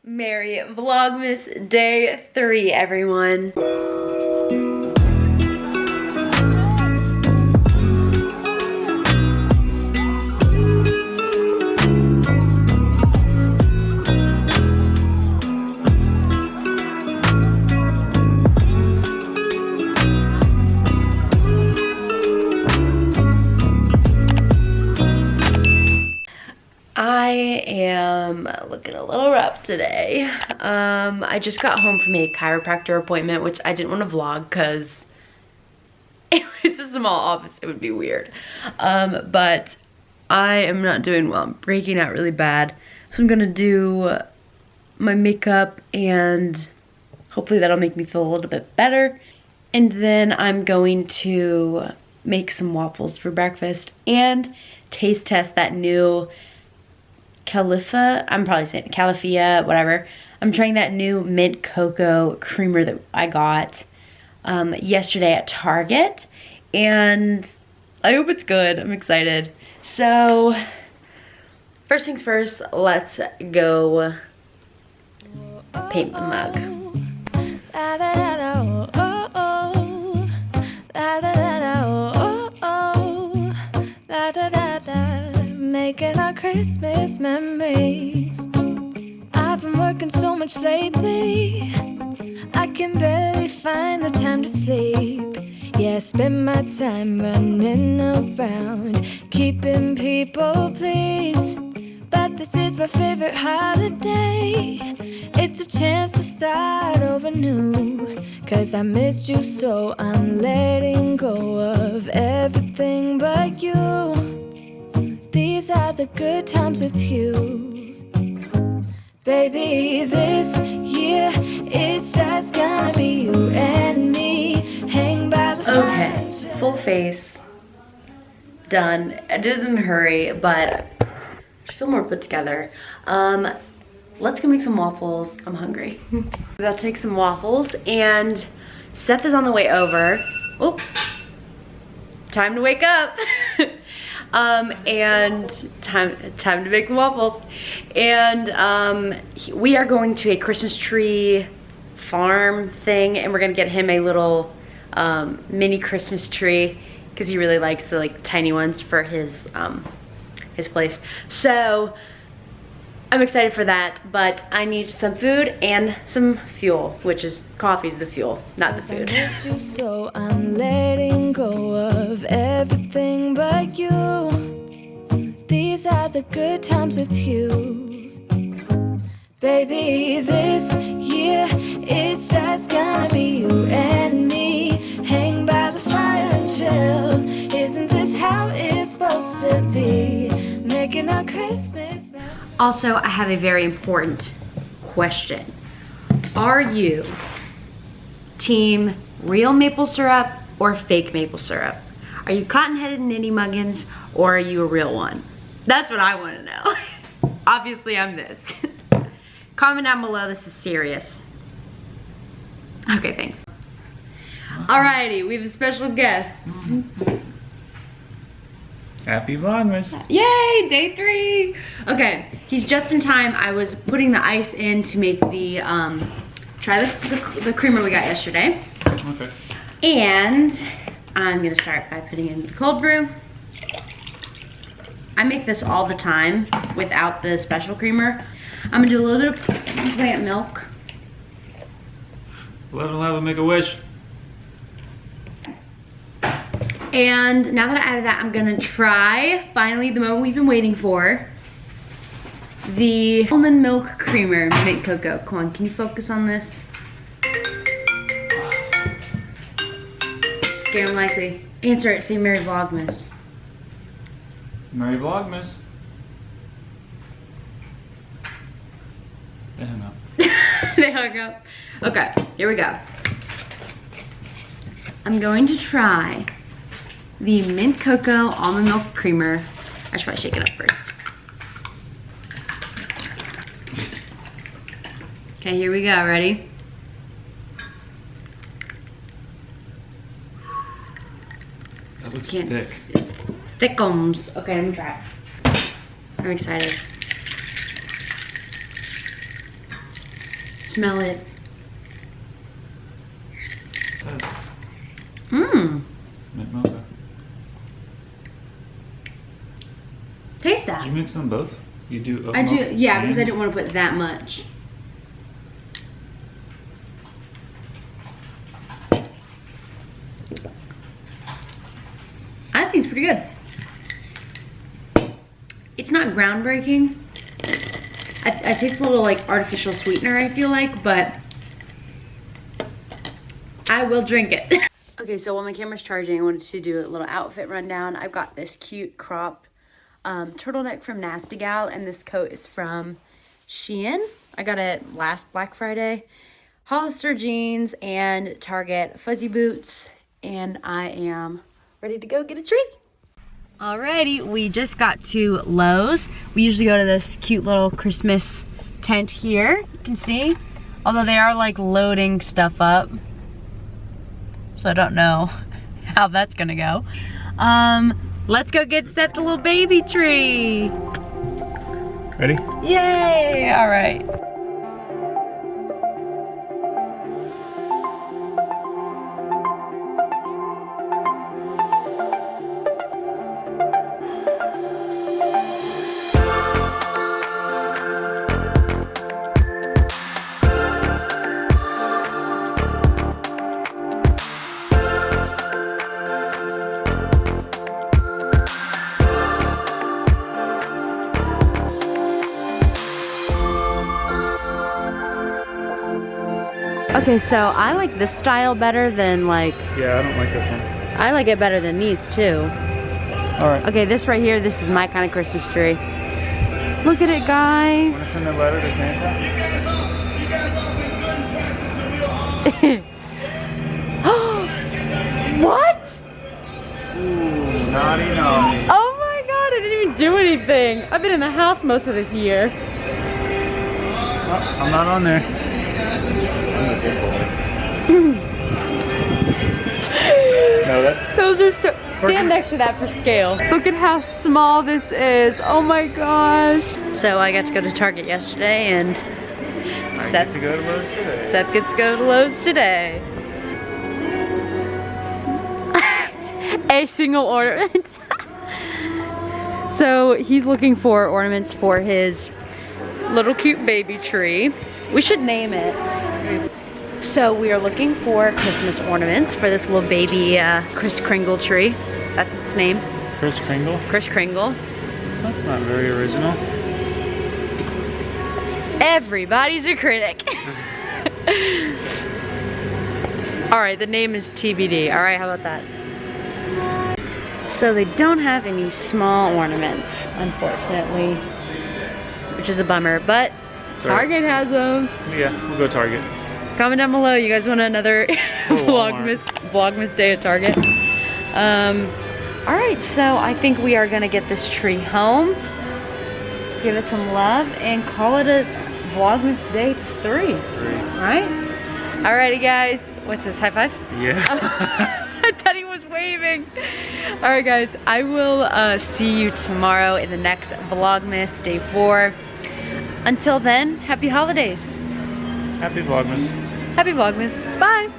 Merry Vlogmas day 3, everyone. I am looking a little rough today. I just got home from a chiropractor appointment, which I didn't want to vlog because it's a small office. It would be weird. But I am not doing well. I'm breaking out really bad. So I'm gonna do my makeup and hopefully that'll make me feel a little bit better. And then I'm going to make some waffles for breakfast and taste test that new I'm probably saying Califia, whatever. I'm trying that new mint cocoa creamer that I got yesterday at Target, and I hope it's good. I'm excited. So first things first, let's go paint the mug. Making our Christmas memories. I've been working so much lately, I can barely find the time to sleep. Yeah, I spend my time running around, keeping people pleased. But this is my favorite holiday. It's a chance to start over new, 'cause I missed you, so I'm letting go of everything but you. These are the good times with you. Baby, this year it's just gonna be you and me. Hang by the fire. Okay, full face, done. I didn't hurry, but I feel more put together. Let's go make some waffles. I'm hungry. I'm about to take some waffles, and Seth is on the way over. Oh, time to wake up. And time to make the waffles. And we are going to a Christmas tree farm thing, and we're gonna get him a little mini Christmas tree because he really likes the tiny ones for his place. So I'm excited for that, but I need some food and some fuel, which is coffee's the fuel, not the food. I missed you, so I'm letting go of everything but you. These are the good times with you. Baby, this year it's just gonna be you and me. Hang by the fire and chill. Isn't this how it's supposed to be? Making our Christmas. Also, I have a very important question. Are you team real maple syrup or fake maple syrup? Are you cotton-headed nitty muggins, or are you a real one? That's what I want to know. Obviously, I'm this. Comment down below, this is serious. Okay, thanks. Alrighty, we have a special guest. Happy Vlogmas. Yay, day 3. Okay, he's just in time. I was putting the ice in to make the, try the creamer we got yesterday. Okay. And I'm gonna start by putting in the cold brew. I make this all the time without the special creamer. I'm gonna do a little bit of plant milk. Let him make a wish. And now that I added that, I'm gonna try, finally, the moment we've been waiting for, the almond milk creamer mint cocoa. Come on, can you focus on this? Scare likely. Answer it, say Merry Vlogmas. Merry Vlogmas. They hung up. They hung up. Okay, here we go. I'm going to try the mint cocoa almond milk creamer. I should probably shake it up first. Okay, here we go. Ready? That looks Can't thick. Thickums. Okay, let me try it. I'm excited. Smell it. Mmm. Mint mocha. Taste that. Did you mix them both? You do oat I do, milk yeah, because I and- didn't want to put that much. I think it's pretty good. It's not groundbreaking. I taste a little like artificial sweetener, I feel like, but I will drink it. Okay, so while my camera's charging, I wanted to do a little outfit rundown. I've got this cute cropped turtleneck from Nasty Gal, and this coat is from Shein. I got it last Black Friday. Hollister jeans and Target fuzzy boots, and I am ready to go get a tree. Alrighty, we just got to Lowe's. We usually go to this cute little Christmas tent here, you can see. Although they are like loading stuff up. So I don't know how that's gonna go. Let's go get set the little baby tree. Ready? Yay, all right. Okay, so I like this style better than like, Yeah, I don't like this one. I like it better than these too. Alright. Okay, this right here, this is my kind of Christmas tree. Look at it, guys. Want to send a letter to Santa? What? Ooh, naughty, naughty. Oh my god, I didn't even do anything. I've been in the house most of this year. Oh, I'm not on there. I'm the big boy. No, that's... Those are so, stand next to that for scale. Look at how small this is. Oh my gosh. So I got to go to Target yesterday, and I Seth, get to go to Lowe's today. Seth gets to go to Lowe's today. A single ornament. So he's looking for ornaments for his little cute baby tree. We should name it. So we are looking for Christmas ornaments for this little baby Kris Kringle tree. That's its name. Kris Kringle? Kris Kringle. That's not very original. Everybody's a critic. All right, the name is TBD. All right, how about that? So they don't have any small ornaments, unfortunately, which is a bummer, but Sorry. Target has them. Yeah, we'll go Target. Comment down below, you guys want another Walmart. Vlogmas day at Target. All right, so I think we are gonna get this tree home, give it some love, and call it a Vlogmas day 3, right? Alrighty guys, what's this, high five? Yeah. I thought he was waving. All right guys, I will see you tomorrow in the next Vlogmas day 4. Until then, happy holidays. Happy Vlogmas. Happy Vlogmas, bye.